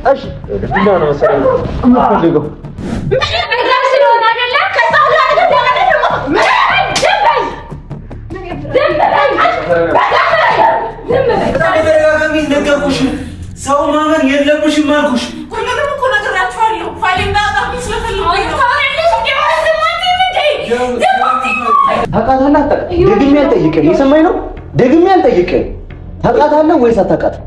እሺ ዲና ነው መሰለኝ የምፈልገው ሰው ማመን የለብሽም አልኩሽ። ሁሉንም እኮ ነግራችኋለሁ። ፋይልና አጣቢ ስለፈለኩ ታውቃታለህ? ደግሜ አልጠይቅም። የሰማኝ ነው። ደግሜ አልጠይቅም። ታውቃታለህ ወይስ አታውቃትም?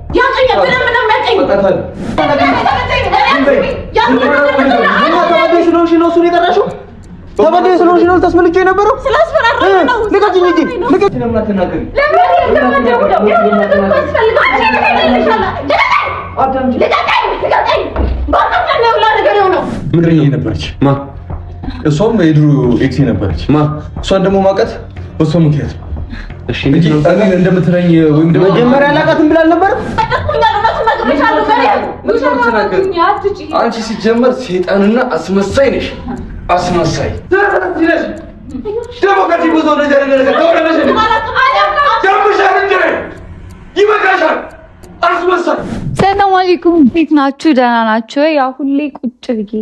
ተበደይ ስለሆንሽ ነው ልታስመልጪው የነበረው? ልቀቂኝ እንጂ ልቀቂኝ። ምንድን ነው የነበረች? ማ እሷም የድሮ ኤክሴ ነበረች። ማ እሷን ደግሞ ማውቃት በእሷ ምክንያት ነው። እሺ እንጂ እንደምትለኝ ወይም ደግሞ መጀመሪያ አላውቃትም ብላ አልነበረም? አንቺ ሲጀመር ሰይጣንና አስመሳይ ነሽ። አስመሳይ ደግሞ ከዚህ ብዙ ነገር ይበቃሻል። አስመሳይ። ሰላም አለይኩም፣ እንዴት ናችሁ? ደህና ናችሁ? ያው ሁሌ ቁጭ ብዬ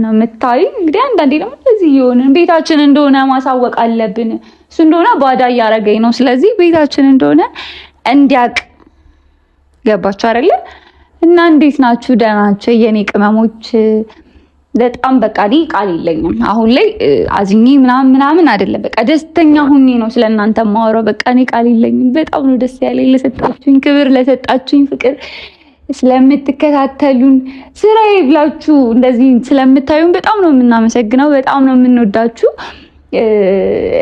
ነው የምታዩኝ። እንግዲህ አንዳንዴ ደግሞ እንደዚህ እየሆንን ቤታችን እንደሆነ ማሳወቅ አለብን። እሱ እንደሆነ ባዳ እያደረገኝ ነው። ስለዚህ ቤታችን እንደሆነ እንዲያውቅ ገባችሁ አይደለ? እና እንዴት ናችሁ? ደህና ናችሁ የኔ ቅመሞች? በጣም በቃ ቃል የለኝም አሁን ላይ አዝኜ ምናምን አይደለም። በቃ ደስተኛ ሁኜ ነው ስለእናንተ የማወራው። በቃ እኔ ቃል የለኝም። በጣም ነው ደስ ያለኝ ለሰጣችሁኝ ክብር፣ ለሰጣችሁኝ ፍቅር፣ ስለምትከታተሉን ስራዬ ብላችሁ እንደዚህ ስለምታዩን በጣም ነው የምናመሰግነው። በጣም ነው የምንወዳችሁ።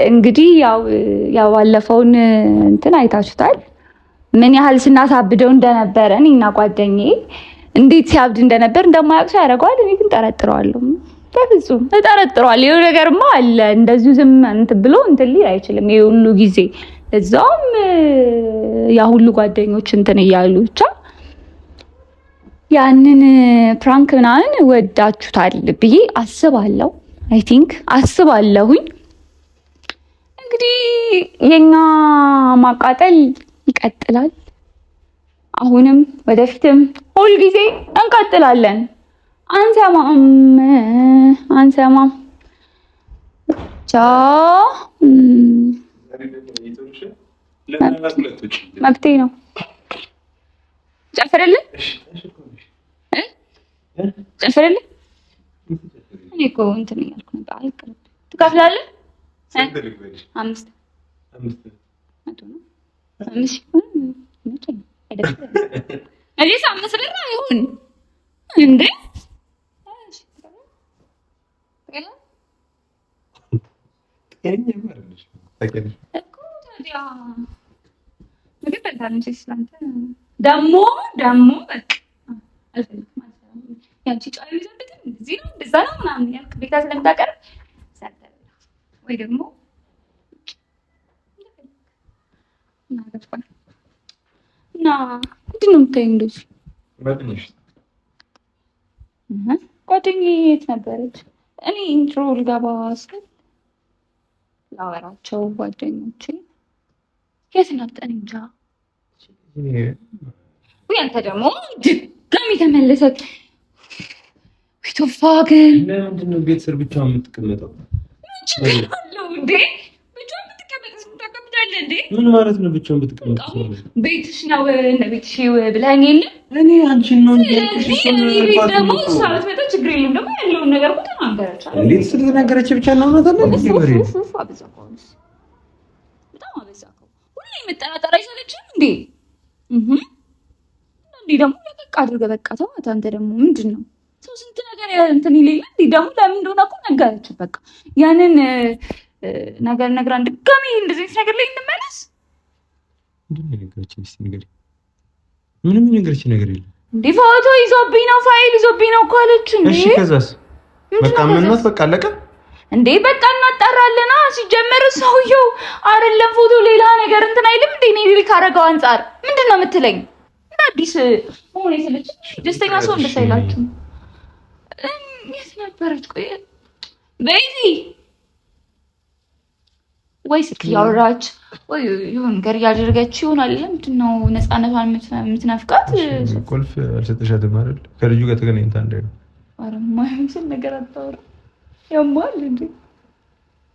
እንግዲህ ያው ባለፈውን እንትን አይታችሁታል ምን ያህል ስናሳብደው እንደነበረ እኔና ጓደኛዬ እንዴት ሲያብድ እንደነበር እንደማያውቅ ሰው ያደርገዋል። እኔ ግን ጠረጥረዋለሁ። በፍጹም እጠረጥረዋለሁ። ይኸው ነገርማ አለ። እንደዚሁ ዝም እንትን ብሎ እንትን ሊል አይችልም። ይሄ ሁሉ ጊዜ እዛውም ያ ሁሉ ጓደኞች እንትን እያሉ ብቻ ያንን ፕራንክ ምናምን ወዳችሁታል ብዬ አስባለሁ። አይ ቲንክ አስባለሁኝ። እንግዲህ የኛ ማቃጠል ይቀጥላል። አሁንም ወደፊትም ሁልጊዜ እንቀጥላለን። አንሰማም ብቻ መብቴ ነው። ጨፍርልህ ጨፍርልህ። እኔ እኮ እንትን እያልኩ ነበር። አይቀርም ትከፍላለህ። 5 እኔ ሳምንት ብር አይሆን እንዴ? ደግሞ በቃ ያንቺ ጫዩ ይዘብትን እዚህ ነው እንደዛ ነው ምናምን ያልክ ቤታ ስለምታቀርብ ወይ ደግሞ እና ምንድን ነው የምታይው እንደዚህ? ጓደኛዬ የት ነበረች? እኔ ኢንትሮ ልገባ ስል ላወራቸው ጓደኞቼ የት ናት? እኔ እንጃ። ወይ አንተ ደግሞ ድጋሚ ተመለሰ። ቶፋ ግን ለምንድን ነው ቤት ስር ብቻውን የምትቀመጠው? ምን ችግር አለው እንዴ? ብቻውን ብትቀመጥ ታከብዳለህ እንዴ? ምን ማለት ነው ብቻውን ብትቀመጥ? ቤትሽ ነው እነ ቤትሽ ብለኸኝ የለ? እኔ አንቺን ነው እንጂ ቤት ደግሞ እሷ ብትመጣ ችግር የለም። ደግሞ ያለውን ነገር እኮ ተናገረች። እንዴት ስለተናገረች ብቻ እናውራታለን? በጣም አበዛከው። ሁሌ መጠራጠር አይሰለችም እንዴ? እንዴ ደግሞ ለቀቅ አድርገህ በቃ ተዋት። አንተ ደግሞ ምንድን ነው ሰው ስንት ነገር እንትን ይለኝ እንዴ? ደግሞ ለምን እንደሆነ እኮ ነገረች። በቃ ያንን ነገር ነግራን ድጋሚ እንደዚህ ነገር ላይ እንመለስ። ምንድን ነው ነገረችኝ? እስኪ ንገሪኝ። ምንም የነገረችኝ ነገር የለም እንዴ? ፎቶ ይዞብኝ ነው ፋይል ይዞብኝ ነው እኮ አለች እንዴ? እሺ ከዛስ? በቃ ምንነት በቃ አለቀ እንዴ? በቃ እናጣራለና ሲጀመር ሰውየው አይደለም ፎቶ ሌላ ነገር እንትን አይልም እንዴ? እኔ ሊል ካረገው አንፃር ምንድን ነው የምትለኝ? እንደ አዲስ ሆነ ይሰለች ደስተኛ ሰው እንደሳይላችሁ የት ነበረች? ቆይ ቤቲ ወይ ስልክ እያወራች ወይ ይሁን ነገር እያደረገች ይሆናል። ምንድን ነው ነፃነቷን የምትናፍቃት? ቁልፍ አልሰጠሻትም አይደል? ከልጁ ጋር ተገናኝታ እንዳይሆን። ኧረ የማይመስል ነገር አታውራ። ያማል እንዴ?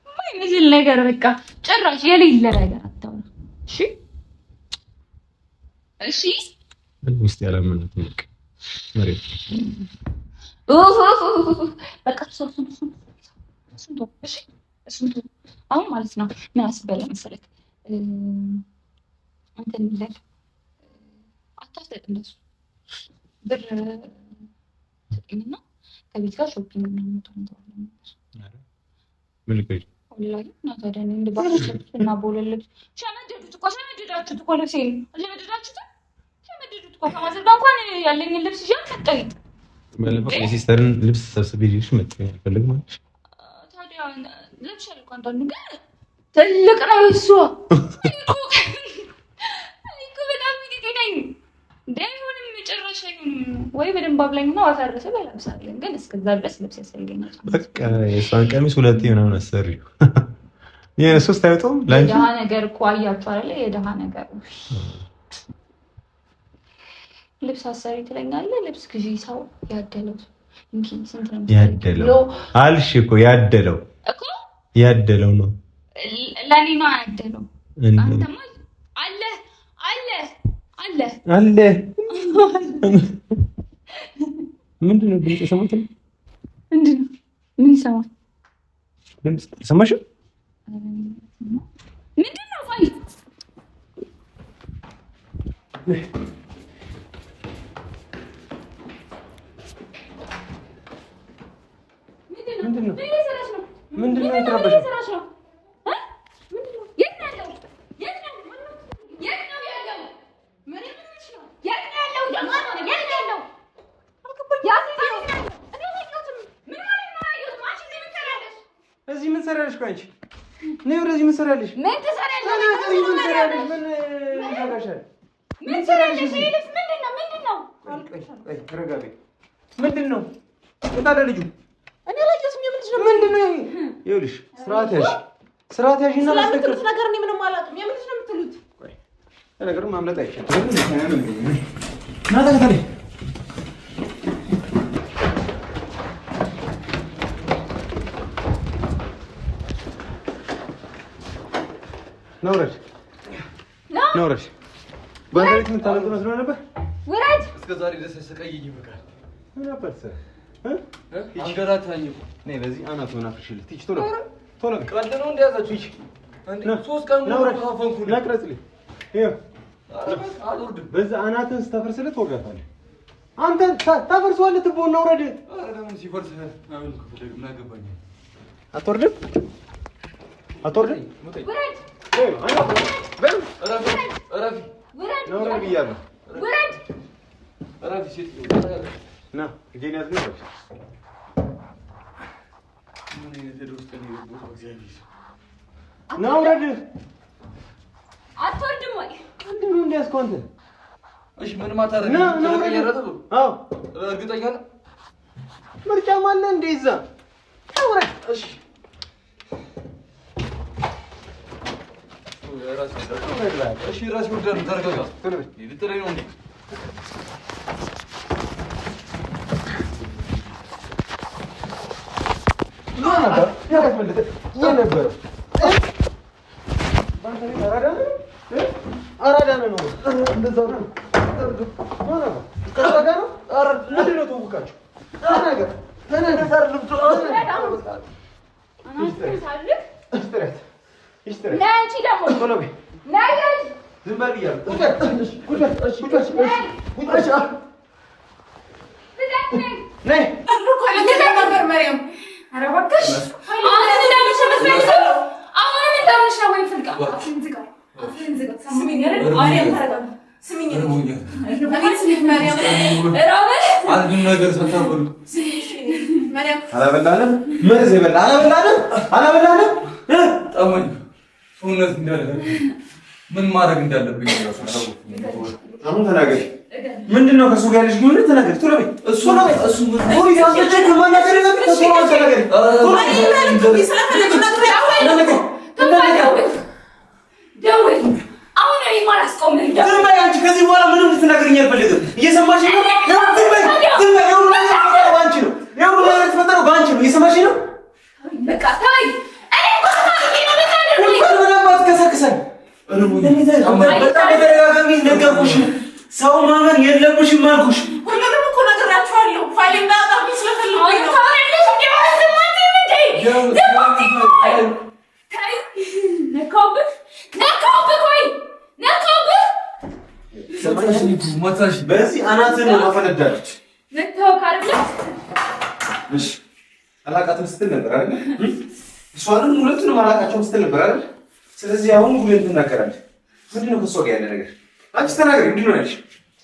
የማይመስል ነገር በቃ ጭራሽ የሌለ ነገር አታውራ። እሺ እሺ። ውስጥ ያላመኑት ነው መሬት በቃ እሱን አሁን ማለት ነው ምን አስበላ መሰለክ እንትን ይላል አታስጠጥ እንደሱ ብር ትጠኝና ከቤት ጋር ሾፒንግ ነው የምትሆነው። ምን ልቀይ ወላሂ እና ታዲያ እንደ ባለበት እና ቦለለት ሸመደዱት እኮ ሸመደዳችሁት እኮ ለሴል ሸመደዳችሁት እኮ ከማዘር ጋር እንኳን ያለኝ ልብስ ይዤ መጣሁ። ባለፈው የሲስተርን ልብስ ሰብስቤ ይዤ መጣሁ። ፈልግ ማለት ታዲያ ልብስ አልኳን አንዳንዱ ግን ትልቅ ነው እሱ እኮ በጣም ይገኛኝ ደህንም ጭራሽ ወይ በደንብ አብላኝና አሳረሰ በለብሳለን ግን እስከዛ ድረስ ልብስ ያስፈልገኛል። በቃ የሷን ቀሚስ ሁለቴ ምናምን አሰሪው የሶስት አይወጣም ላንቺ የደሃ ነገር እኮ አያችሁ አይደል? የደሃ ነገር ልብስ አሰሪ ትለኛለህ። ልብስ ግዢ ሰው ያደለው እንኪ ስንት ነው ያደለው አልሽ እኮ ያደለው እኮ ያደለው ነው ለኔ ነው ያደለው። አንተማ አለ አለ አለ አለ ምንድነው ድምጽ ሰማት? ምንድነው ምን ይሰማል? ድምጽ ሰማሽ? ምንድነው ቆይ ምንድነው ምንድነው የተረበሸው? እዚህ ምን ሰራለሽ? ቆይ አንቺ ነይ ወደዚህ። ምን ሰራለሽ? ምን ትሰራለሽ? ምንድነው? ወጣለ ልጁ እኔ ለጅስም ምንድነው? ይኸውልሽ ስርዓት ያዥና ለምትሉት ነገር እኔ ምንም አላውቅም። የምንድን ነው የምትሉት? ቆይ ነገሩ ማምለጥ አይቻልም። ናታካታሪ ነውረድ ነውረድ ባንዳሪት የምታመልጥ መስሎ ነበር። ውረድ። እስከ ዛሬ ድረስ ያሰቃየኝ ይበቃል። ምን አባትሰ አንገላታኝ እኮ ነይ በዚህ አናቱን አፍርሽልኝ። ትይች ቶሎ ቶሎ ቀልድ ነው እንደያዛችሁ ይች አንዴ 3 ቀን ነው ታፈንኩ ለቅረጽልኝ። ይኸው አልወርድም። በዛ አናትን ስታፈርስልህ ትወጋታለህ። አንተ ታፈርሰዋለህ። ትቦና ውረድ። ኧረ ለምን ሲፈርስ አሁን ምን አገባኝ? አትወርድም አትወርድም። ውረድ ና እጄን ያዝ ነው። ና ውረድ። አትወርድም ወይ? ምንድን ነው እንዲያዝከው አንተ? እሺ ምን ማታረግ ነው? አዎ እርግጠኛ ነህ? ምርጫም አለ እንደ ይዛ ውረድ። እሺ እሺ ራስ ወደን ተረጋጋ። ልትለኝ ነው እንዴ? ነበር ያረፈልተ የነበረ አራዳ ነው እንደዛው ነው። አራዳ ነው። ምንድን ነው ተውቃችሁ? ተናገር ተናገር። ናንቺ ደግሞ ቶሎ በይ። ናይል ዝም በል ብያለሁ። ነይ ነበር መሪያም። ኧረ እባክሽ አሁንም እንዳምሽ ነው ወይ ፍልቃ አፍህን ዝጋ። ስሚኝ አይደል? ማርያም ተረጋጋ። ስሚኝ መሪያም አንድ ነገር ሳታበሉ መሪያም አላበላንም። መርዝ ይበላ አላበላንም። ጠመኝ እውነት እንዳለ ምን ማድረግ እንዳለብኝ አሁን ተናገሪ። ምንድነው ከሱ ጋር ያለሽ ግንኙነት? ተናገሪ ቶሎ በይ። እሱ ነው እሱ ፖሊስ አስገድዶ ከማናገር ነው ተናገሪ። ደውል አሁን ነው የማላስቆም እንደ ዝም በይ አንቺ ከዚህ በኋላ ምንም ልትናገሪኝ አልፈልግም እየሰማሽ ነው ዝም በይ የሁሉ ነገር የተፈጠረው ባንቺ ነው የሁሉ ነገር የተፈጠረው ባንቺ ነው እየሰማሽ ነው በቃ ታይ እኔ ቆጣኝ ነው በታደርኩኝ ምንም አትከሰክሰኝ በጣም በተደጋጋሚ ነገርኩሽ ሰው ማመን የለብሽም አልኩሽ ሁሉንም እኮ ነግራችኋለሁ ፋይል እንዳጣም ስለፈልኩኝ ነው ታረለሽ በዚህ አናትን ነው ማፈነዳለች አላቃትም ስትል ነበር አይደል እሷንም ሁለቱንም አላቃቸውም ስትል ነበር አይደል ስለዚህ አሁን ጉልህ ትናገራለች ምንድነው ከሷ ጋር ያለ ነገር አንቺ ተናገሪ ምንድነው ያለሽ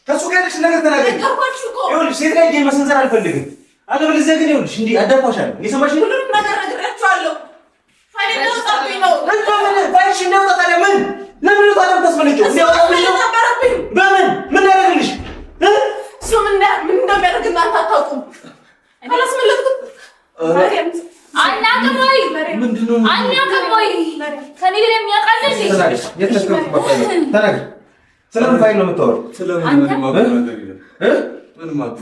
ከሷ ጋር ያለሽ ነገር ተናገሪ ይኸውልሽ ሴት ላይ ጌም መሰንዘር አልፈልግም አለበለዚያ ግን ይኸውልሽ እንዲህ አዳፋሻለሁ እየሰማሽ ነው ሁሉንም ነገር ነግራችኋለሁ ፋይል እንዳጣብኝ ነው ፋይልሽ እንዳወጣ ታዲያ ምን ለምን ነው ታዲያ ተስመለችው በምን ምን ያደርግልሽ እሱ ምን እንደሚያደርግ እናንተ አታውቁም አላስመለጥኩም አናውቅም ወይ አናውቅም ወይ ከኔ ጋር የሚያውቃለሽ ተናገር ስለምን ፋይል ነው የምታወራው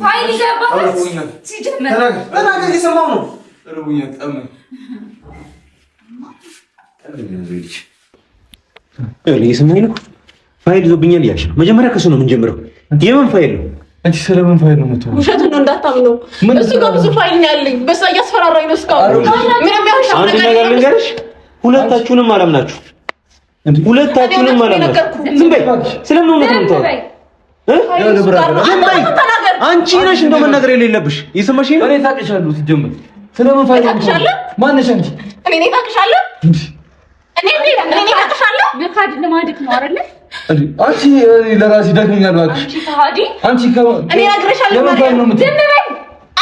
ፋይል ይገባል ሲጀመር ተናገር እየሰማሁ ነው እየሰማኝ ነው ፋይል ይዞብኛል እያልሽ ነው መጀመሪያ ከእሱ ነው የምንጀምረው የምን ፋይል ነው አንቺ ስለምን ፋይል ነው የምትወው ውሸቱን ነው እንዳታምነው እሱ ጋር ብዙ ፋይል ነው ያለኝ በዛ እያስፈራራኝ ነው እስካሁን ምንም ያውሻው ነገር ልንገርሽ ሁለታችሁንም አላምናችሁ ሁለታችሁንም አላምናችሁ ዝም በይ ስለምን ነው የምትወው አንቺ ነሽ እንደው መናገር የሌለብሽ እየሰማሽ ነው እኔ ታውቅሻለሁ ሲጀምር ስለምን ፋይል ነው ማነሽ አንቺ እኔ ታውቅሻለሁ እኔ ታውቅሻለሁ በካድ ለማድረግ ነው አይደል አንቺ ለራስሽ ደግሞኛል እባክሽ አንቺ ታዲ አንቺ እኔ ነግሬሻለሁ ዝም በይ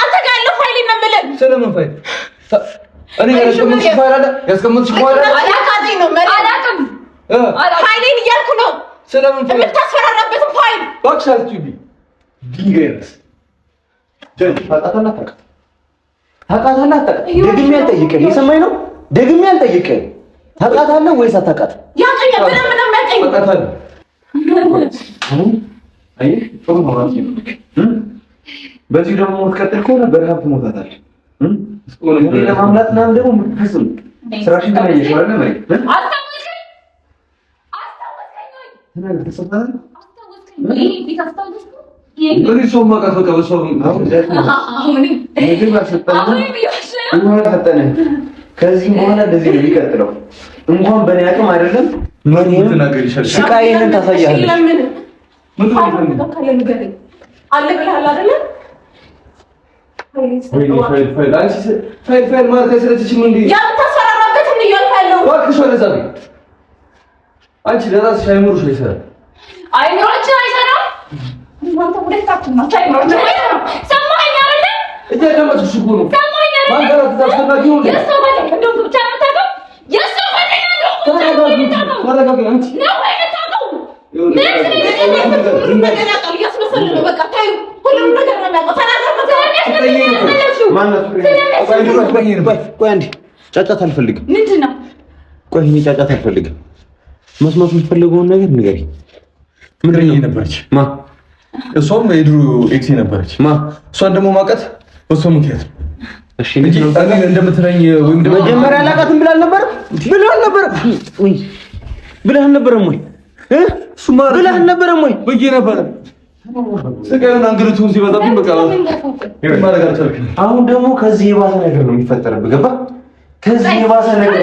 አንተ ጋር ያለው ፋይል ነው የምልህ ስለምን ፋይል እኔ ያስቀመጥሽ ፋይል አለ ያስቀመጥሽ ፋይል አለ አላውቅም ነው አላውቅም ፋይሌን እያልኩ ነው ስለምን ፋይል የምታስፈራራበትን ፋይል እባክሽ አትጩቢ ድንጋይስ ታውቃታለህ ደግሜ አልጠይቅህም እየሰማኝ ነው ደግሜ አልጠይቅህም ታውቃታለህ ወይስ አታውቃትም ያቀኝ ምንም ያቀኝ ታውቃታለህ አይ ጥሩ ነው ራስ በዚህ ደግሞ ወጥከተል ከሆነ በረሃብ ትሞታታለህ እስኮነ ለማምላት ምናምን ደግሞ ምትፈስም ስራሽን ተለየሽ አይደል ማለት አስታወስከኝ እንግዲህ ሰው ማቀፍ ከበሰው ከዚህ በኋላ እንደዚህ ነው የሚቀጥለው እንኳን በእኔ አቅም አይደለም መሪም ስቃይህን ታሳያለህ አለ ብለሃል አይደል ፋይል ማለት አይሰለችሽም እንዴ ያ ተሰራራበት እንዴ ያልካለው እባክሽ ወደዛ በይ አንቺ ለራስሽ አይምሮሽ አይሰራም አይምሮሽ አይሰራም ወንተ ሁለታችሁ ነው አይምሮሽ አይሰራም ሰማኸኝ አይደል እያዳመጥሽ እኮ ነው ማንገራት ታስፈልጊ ነው የሰው ማለት እንደው ብቻ መታቀም የሰው ማለት ነው ተረጋጊ አንቺ ነው አይነታቀው ምን ነገር ያውቃል እያስመሰለ ነው በቃ ታዩ ሁሉም ነገር ነው የሚያውቀው ተናገር ቆይ አንዴ ጫጫት አልፈልግም ምንድን ነው ቆይ እኔ ጫጫት አልፈልግም መስማት የምትፈልገውን ነገር ንገሪኝ ምንድን ነው ነበረች ማ እሷም የድሮ ኤክስ ነበረች ማ እሷን ደግሞ ማውቃት በሷ ምክንያት እሺ እንዴ እንደምትለኝ ወይም ደግሞ መጀመሪያ አላውቃትም ብለህ አልነበረም ወይ እሱማ ብለህ አልነበረም ወይ ብዬሽ ነበረ ስጋዩን አንግልቱን ሲበዛብኝ በቃ ማድረግ አልቻልኩም አሁን ደግሞ ከዚህ የባሰ ነገር ነው የሚፈጠርብህ ገባ ከዚህ የባሰ ነገር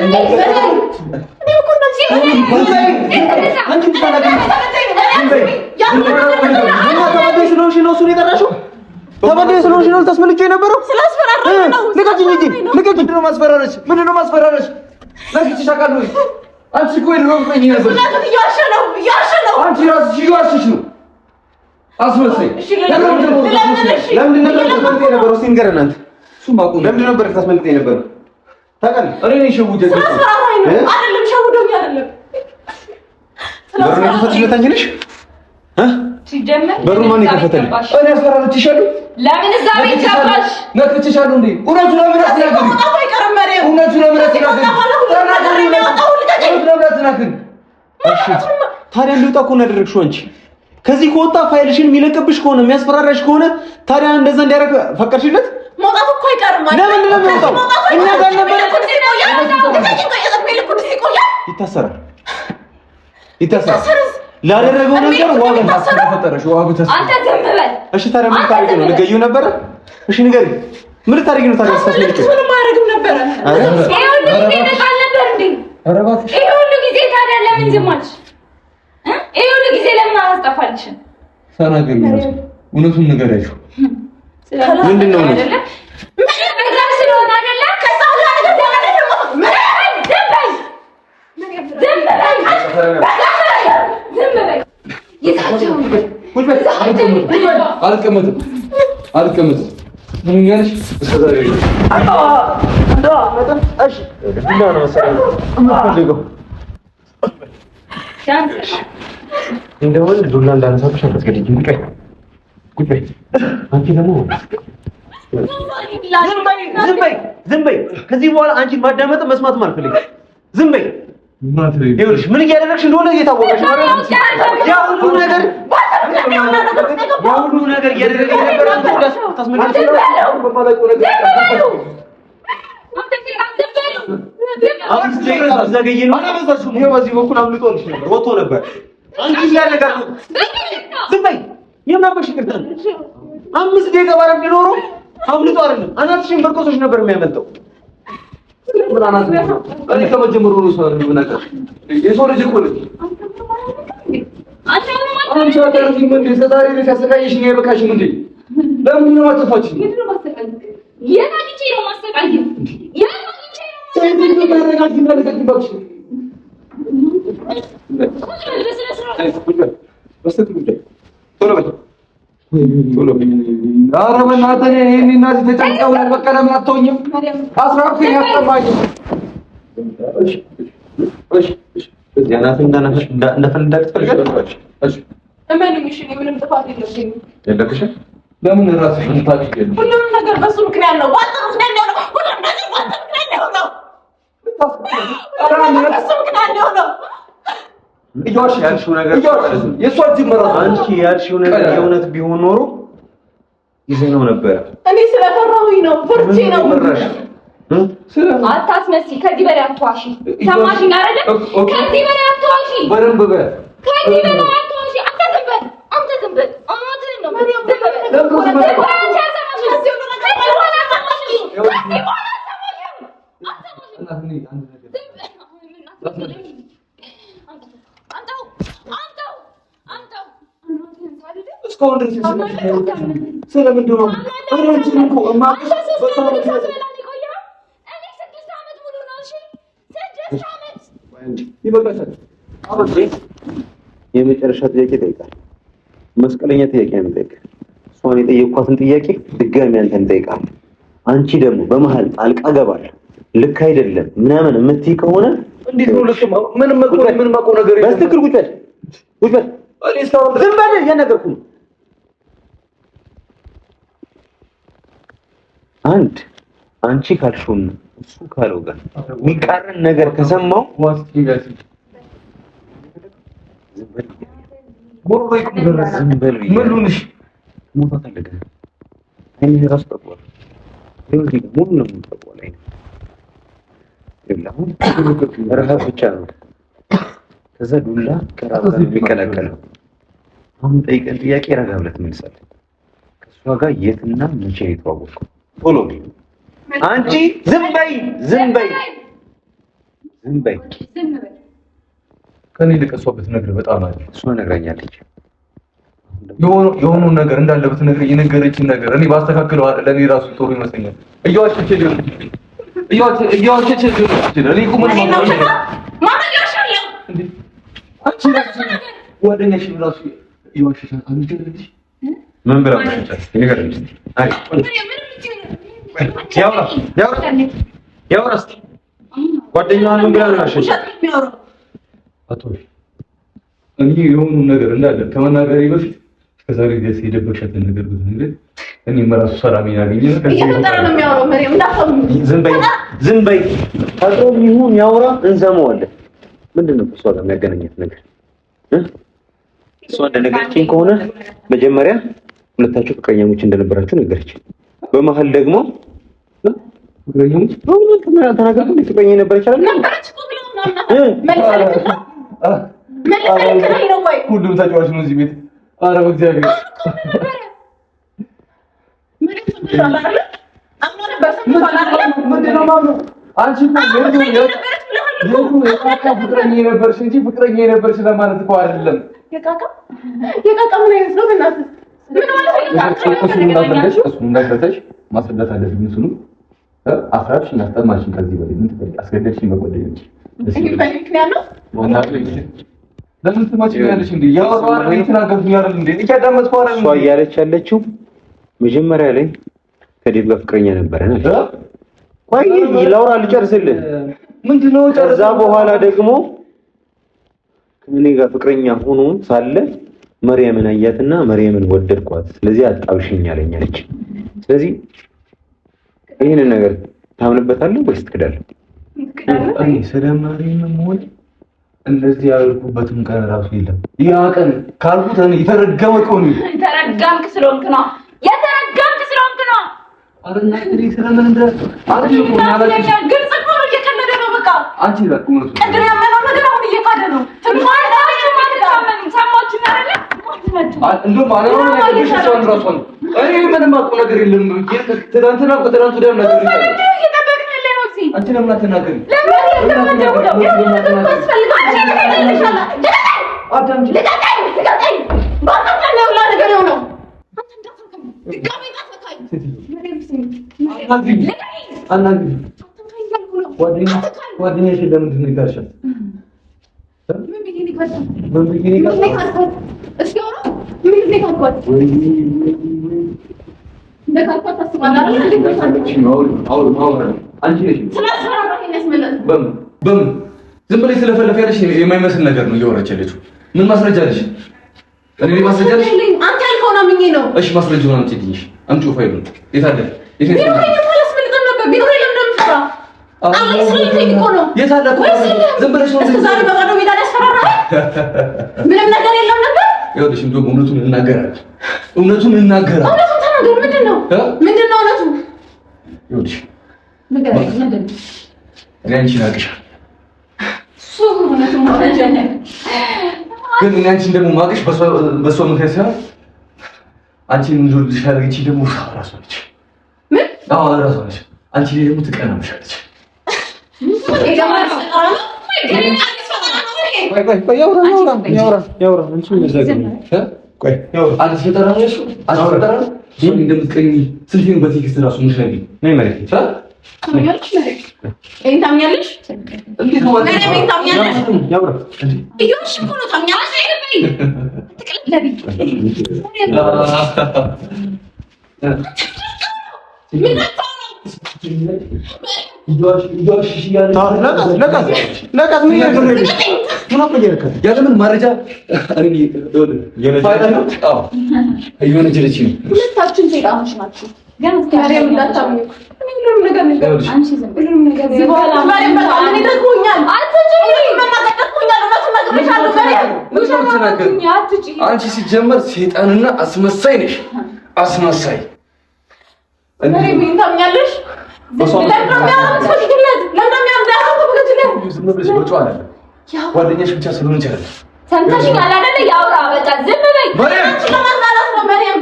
ተበደይ ስለሆንሽ ነው ተስመልቼው የነበረው ስላስፈራራኝ ነው ልቀቂኝ እንጂ ልቀቂኝ ምንድን ነው ማስፈራረች ለኪትሽ አቃሉ አንቺ እኮ ይደረብኝ ነበር ያሸነው አንቺ ራስሽ ይዋሽሽ ነው አስመሰይ ለምንድን ነበር ተስመልቼው የነበረው እስኪ ንገረን አንተ ለምንድን ነበር ተስመልቼው የነበረው ታውቃለህ እኔ ነኝ ሸውጄ አይደለም ሸውዶኝ አይደለም በሩን የከፈትሽለት አንቺ ነሽ ሲጀመር በሩ ማን ይከፈተልኝ እኔ አስፈራርቼሻለሁ ለምን እዛ ቤት ገባሽ ነክቼሻለሁ እንዴ እውነቱን ለምን አትናገሪ አይቀርም መሪው እውነቱን ለምን አትናገሪ ታዲያ እንዲወጣ እኮ ነው ያደረግሽው አንቺ። ከዚህ ከወጣ ፋይልሽን የሚለቅብሽ ከሆነ የሚያስፈራራሽ ከሆነ ታዲያ እንደዛ እንዲያደርግ ፈቀድሽለት? መውጣቱ እኮ አይቀርም ማለት ለምን ነው እኛ ጋር ነበር። ይታሰራል ላደረገው ነገር ዋጋ ተፈጠረሽ። ዋጋ ተፈጠረሽ። አንተ ዝም በል እሺ። ታዲያ ምን ታደርጊ ነው? ልገዩ ነበር? እሺ ንገሪ፣ ምን ታደርጊ ነው ታዲያ? ምን ማድረግም ነበር? ይሄ ሁሉ ጊዜ ተቃል ነበር እንዴ? ኧረ እባክሽ ይሄ ሁሉ ጊዜ ታዲያ ለምን ዝም አልሽ? ይሄ ሁሉ ጊዜ ለምን አላስጠፋልሽም? ተናገሪ፣ እውነቱን ንገሪያቸው። ምንድን ነው ነው? አልቀመጥም። ምን ያለሽ? እንደው ዱላ እንዳነሳብሽ አትገድጂኝ። ቁጭ በይ። አንቺ ደግሞ ዝም በይ። ከዚህ በኋላ አንቺ ማዳመጥ መስማትም አልፈልግም። ዝም በይ። ይኸውልሽ ምን እያደረግሽ እንደሆነ እየታወቀሽ ነው። ያ ሁሉ ነገር እያደረገ የነበረ በዚህ በኩል አምልጦልሽ ነበር፣ ወጥቶ ነበር። አንቺ ያደረጋል። ዝም በይ። የምናበሽ ይቅርታ 5 ደቂቃ ባረፍ ቢኖሩ አምልጦ አይደለም አናትሽን በርቆሶች ነበር የሚያመልጠው። ምን አናት እኔ ከመጀመሩ ነው ሰው ነገር የሰው ልጅ እኮ ነው። አንቺ አታረፊ ምን እንደዛሬ ከሰቃይሽ ነው የበቃሽ ምን እንዴ? ለምን ነው ማጥፋች? ምንድነው ማስተቃይ? የታንቺ ነው ማስተቃይ? የታንቺ ነው ታረጋግጥ እንደለከትባሽ ቶሎ በል ኧረ በእናትህ ይሄን እናት ተጨንቀው በቃ ለምን አትሆኝም? አስራፍኝ አስጠማኝ። እሺ ያናትን እንደፈለጋት ትፈልጋለች። እሺ እመኑኝ። እሺ ምንም ጥፋት የለብኝም። ለምን ራስሽን ታድጊያለሽ? ሁሉም ነገር በሱ ምክንያት ነው። ዋጣ ምክንያት ነው። ሁሉም ነገር ዋጣ ምክንያት ነው። በሱ ምክንያት ነው። ያልሽው ነገር የሷ ጅምራ አንቺ ያልሽው ነገር የእውነት ቢሆን ኖሮ ይዘነው ነበር። እኔ ስለፈራሁኝ ነው። ፍርቼ ነው። አታስመስይ። ከዚህ በላይ አትዋሺ። ሰማሽኝ አይደል? ከዚህ በላይ አትዋሺ። በደንብ በል። ከዚህ በላይ አትዋሺ። አንተ ዝም በል። እውነትህን ነው። እስካሁን ድረስ ስለምንድን ነው አንቺን እኮ እማክሽ የመጨረሻ ጥያቄ ጠይቃል። መስቀለኛ ጥያቄ ነው ጠይቅ። እሷን የጠየኳትን ጥያቄ ድጋሚ አንተን ጠይቃል። አንቺ ደግሞ በመሀል ጣልቃ ገባለሁ ልክ አይደለም ምናምን የምትይ ከሆነ እንዴት ነው ልክ? ምንም መቆ ነገር የለም። በትክክል ቁጭ በል። እኔ እስካሁን ዝም በል እያናገርኩ ነው። አንድ አንቺ ካልሽውና እሱ ካለው ጋር የሚቃረን ነገር ከሰማው ዝም በል ምኑንሽ ሞታ ታለቀ እኔ ራስ ተቆጣ ይሁን ሙሉ ነው ተቆጣ ላይ ይላው ረሃብ ብቻ ነው። ከዛ ዱላ ከራብ ጋር የሚቀላቀለው አሁን ጠይቀን ጥያቄ ረጋ ብለህ ትመልሳለህ። ከሷ ጋር የትና መቼ ነው የተዋወቀው? ቶሎ አንቺ ዝም በይ። ከኔ ልቀሷበት ነገር በጣም አለ። እሷ ነግራኛለች። የሆኑ ነገር እንዳለበት ነገር የነገረችን ነገር እኔ ባስተካክለው ለኔ ራሱ ጥሩ ይመስለኛል። እያዋቸች ሊሆን እኔ እኮ ምን አንቺ ጓደኛሽ ራሱ እያዋቸች አንቺ ምን ብላ ብቻሽ ንገረኝ። አይ ያውራ እስኪ ጓደኛዋን ምን ብላ ነው ያልሽው? አቶ እኔ የሆኑ ነገር እንዳለ ከመናገሬ በፊት እስከዛሬ ድረስ የደበቅሻትን ነገር ብትነግረኝ እኔ መራሱ ሰላም ያገኘ ዝም በይ። አቶም ይሁን ያውራ እንሰማዋለን። ምንድነው እሷ ጋር የሚያገናኛት ነገር? እሷ እንደነገረችኝ ከሆነ መጀመሪያ ሁለታችሁ ፍቅረኛሞች እንደነበራችሁ ነገረችኝ። በመሀል ደግሞ ፍቅረኛሞች ተናገርኩ። ፍቅረኛ ነበረች አይደል? ሁሉም ተጫዋች ነው እዚህ ቤት። ኧረ በእግዚአብሔር ምንድን ነው ማምነው? አንቺ ፍቅረኛ የነበርሽ እንጂ ፍቅረኛ የነበርሽ ለማለት እኮ አይደለም። የቃቃ ምን አይነት ነው? በእናትህ እሱን እንዳትረሳሽ ማስረዳት አለብኝ። እሱን አስራብሽ እናስጠማሽን ከዚህ በላይ ምን ትፈልጊ? አስገደድሽኝ መቆደኝ እንጂ ለምን ትማጭኛለሽ እንዴ? ያወራው የተናገርኩኝ አይደል እንዴ? እያዳመጥኩ አይደል? እሷ እያለች ያለችው መጀመሪያ ላይ ከዴቭ ጋር ፍቅረኛ ነበረን አለ። ቆይ ላውራ ልጨርስልህ። ምንድነው? ከዛ በኋላ ደግሞ ከኔ ጋር ፍቅረኛ ሆኖ ሳለ መርየምን አያትና መርየምን ወደድኳት፣ ስለዚህ አጣብሽኝ አለኝ አለች። ስለዚህ ይሄንን ነገር ታምንበታለህ ወይስ ትክዳለህ? እኔ ስለማርየም ሆነ እንደዚህ ያልኩበትም ቀን ራሱ የለም። ያ ቀን ካልኩት እኔ የተረገመ ቀን ነው። የተረገምክ ስለሆንክ ነው። የተረገምክ ስለሆንክ ነው። አረና እንግዲህ ስለምን አይደለም ማለት ግልጽ እኮ ነው። እየቀለደ ነው። በቃ አንቺ ጋር ቁመቱ ቅድም ያመነው ነገር አሁን እየካደ ነው። እንደውም አለማው ነገር ሲሆን ራሱ እኔ ምንም አውቀው ነገር የለም። ትናንትና ከትናንቱ ደም ነገር ይላል። አንቺ ለምን አትናገሪ? ጓደኛሽ ለምንድን ነው የጋርሻት? ዝም ብለሽ ስለፈለፈ ያለሽ የማይመስል ነገር ነው እያወራች ያለችው። ምን ማስረጃ አለሽ? እኔ ማስረጃ አለሽ? አንተ ያልከው ነው ምኜ ነው። እሺ ማስረጃውን አምጪልኝ። አምጪው ፋይሉን። የት አለ? የት አለ? ዝም ብለሽ ነው ዛሬ በባዶ ሜዳ ላይ ያስፈራራል። ምንም ነገር የለም ነበር። ይኸውልሽ እንደውም እውነቱን እናገራለን። እውነቱን እናገራለን። እውነቱን ተናገር። ምንድን ነው እውነቱ? ይኸውልሽ ነገር እኔ አንቺን አውቅሻለሁ፣ እውነቱን ማለት ነው። ግን እኔ አንቺን ደግሞ የማውቅሽ በሷ ምክንያት ሳይሆን አንቺን እንድወድሽ ያደረገችኝ ደግሞ እራሷ ነች። ምን? አዎ እራሷ ነች። አንቺ ላይ ደግሞ ትቀናብሻለች። ያለምን መረጃ እየወነጀለች ነው። ሁለታችን ሴጣኖች ናቸው። አንቺ ሲጀመር ሴጣንና አስመሳይ ነሽ። አስመሳይ ጓደኛሽ ብቻ ስለሆነች አይደል? ሰምተሽኛል አይደል? ያውራ በቃ ዝም በይ። አንቺ ለማጣላት ነው መሪም።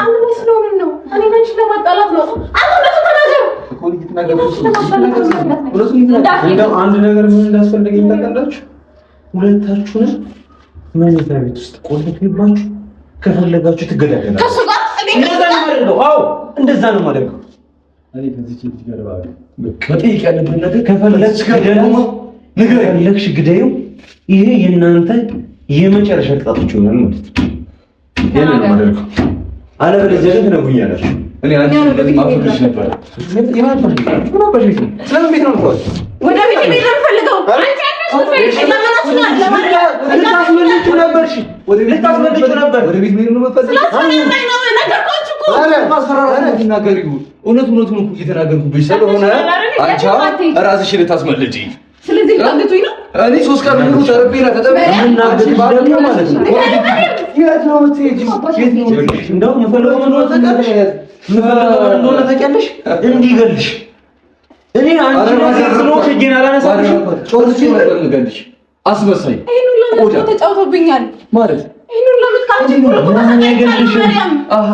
አንተ ስለሆነ ነው። እኔ አንቺ ለማጣላት ነው። አንድ ነገር ምን እንዳስፈልገኝ ታውቃላችሁ? ሁለታችሁንም መኝታ ቤት ውስጥ ቆልፌባችሁ ከፈለጋችሁ ትገዳደላችሁ። ከሱ ጋር እንደዛ ነው የማደርገው። እኔ ከዚህ ልጅ ጋር ባለ መጠየቅ ያለብን ነገር ከፈለግሽ ግደይው። ይሄ የእናንተ የመጨረሻ ቅጣቶች ይሆናል ማለት ነው። ያንን ነው የማደርገው። አለበለዚያ ግን ትነግሩኛላችሁ። እኔ አንቺ እንደዚህ ማፈቅርሽ ነበር። ስለምን ቤት ነው የምትወጪው? ወደ ቤት ነው የምፈልገው። እውነቱን እኮ እየተናገርኩብሽ ስለሆነ አንቺ እራስሽን ልታስመልጪ። ስለዚህ ልታገቱኝ ነው እኔ 3 ቀን ሙሉ ተረቤላ ተጠብቀን አንቺ ባለው ማለት ነው። የት ነው የምትሄጂው? እንደው የምፈልገው ምን እንደሆነ ታውቂያለሽ? እንዲገልሽ እኔ አንቺ ስለሆንሽ እጄን አላነሳብሽም። ጮርሽ ነበር ልገልሽ አስመሳይ ቆዳ ተጫውቶብኛል ማለት ይሄን ሁሉ ልትካንቺ ሁሉ ተሰቃይሽ አሃ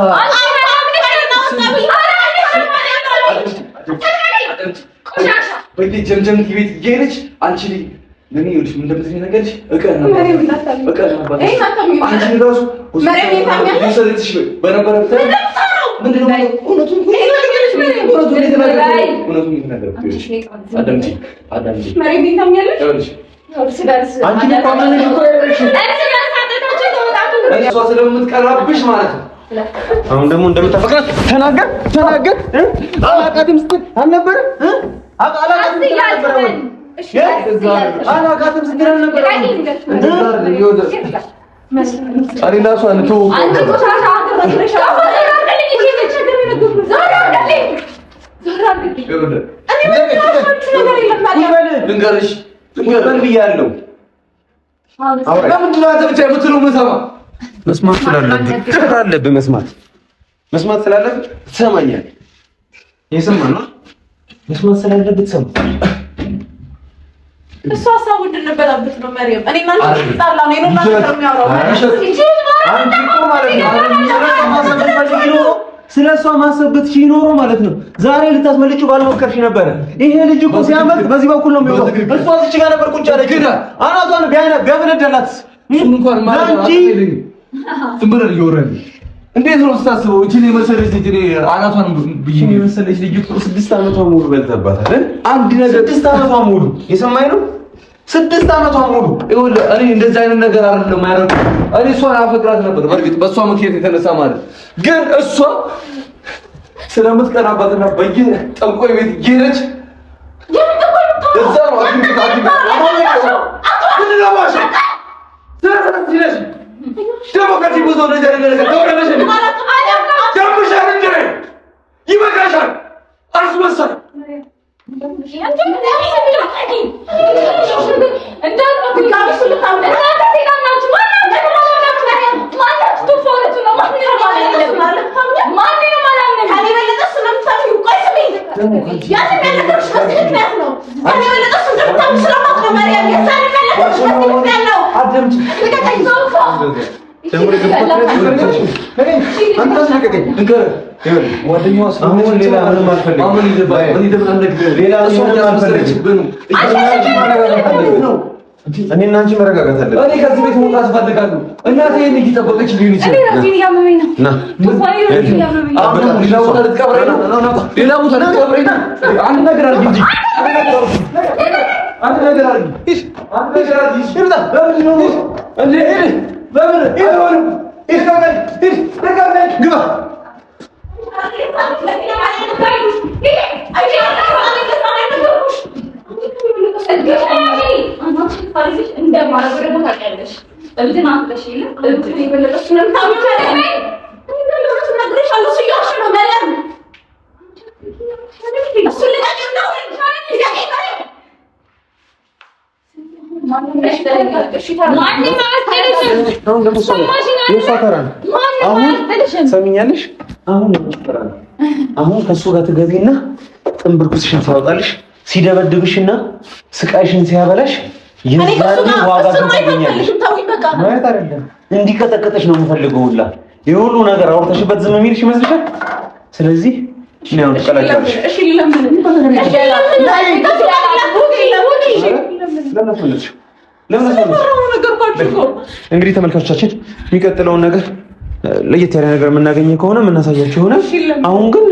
በዚህ ጀምጀም ቤት ጌረች አንቺ ለኔ ይልሽ ምን እንደምትነኝ ነገርሽ እቀና አንቺ ራሱ መሬም ይታኛል በነበረበት ምንድነው እውነቱን መሬም ይታኛለሽ አንቺ ተቋማነሽ እኮ ያለሽ እሷ ስለምትቀራብሽ ማለት ነው። አሁን ደግሞ እንደምታፈቅራት ተናገር አላቃትም ስትል አልነበረ አላቃትም ስትል አልነበረ አሪና እሷ ልትወው ልንገርሽ ብያለሁ። ለምንድን ነው አንተ ብቻ የምትለው የምሰማ? መስማት ስላለብህ መስማት ስላለብህ ትሰማኛለህ። የሰማህ ነው መስማት ስላለብህ ትሰማለህ። እሷ ሀሳቡ እንድንበላበት ነው መሪም። እኔ እና አንቺ ጣላ ነው ነው ማለት ነው የሚያወራው። አንቺ እኮ ማለት ነው ስለሷ ማሰብ ብትችይ ኖሮ ማለት ነው ዛሬ ልታስመልጪው ባልሞከርሽ ነበረ። ይሄ ልጅ እኮ ሲያመጥ በዚህ በኩል ነው የሚወጣው። እሷ እዚህ ጋር ነበር ቁጭ ያለች። አናቷን ቢያፈነዳላት እንኳን ማለት ነው አትፈልኝ ትምረር ይወረድ። እንዴት ነው ስታስበው? እቺ ነው መሰለሽ ልጅ አናቷን ብዬ ነው መሰለሽ ልጅ 6 ዓመቷ ሙሉ በልተባታል። አንድ ነገር 6 ዓመቷ ሙሉ የሰማይ ነው 6 ዓመቷ ሙሉ ይኸውልህ፣ እኔ እንደዚህ አይነት ነገር አይደለም ማያረግ። እኔ እሷን አፈቅራት ነበር በእርግጥ በእሷ ምክንያት የተነሳ ማለት ግን እሷ ስለምትቀናባትና በየጠንቋይ ቤት ጌረች እዛ ነው ደግሞ ከዚህ ብዙ ነገር ይበቃሻል። አስመሳይ እኔ እና አንቺ መረጋጋት አለብን። እኔ ከዚህ ቤት መውጣት እፈልጋለሁ። እናቴ እኔ እየጠበቀች ሊሆን ይችላል። እኔ ራሴን እያመመኝ ነው። ሌላ ቦታ ልትቀብረኝ ነው። አንድ ነገር አድርጊ እንጂ አንድ ነገር አድርጊ። ግባ ሰሚኛለሽ? አሁን ከሱ ጋር ትገቢና ጥንብርኩስሽን ታወጣልሽ ሲደበድብሽና ስቃይሽን ሲያበላሽ የዛኔ ዋጋ ታገኛለሽ። ማለት አይደለም እንዲቀጠቀጠሽ ነው የምፈልገው። ሁላ የሁሉ ነገር አውርተሽበት ዝም የሚልሽ ይመስልሻል? ስለዚህ እኔ አሁን ተቀላቀልሽ። እሺ ለምን እንግዲህ ተመልካቾቻችን የሚቀጥለውን ነገር ለየት ያለ ነገር የምናገኘው ከሆነ የምናሳያችሁ ይሆናል። አሁን ግን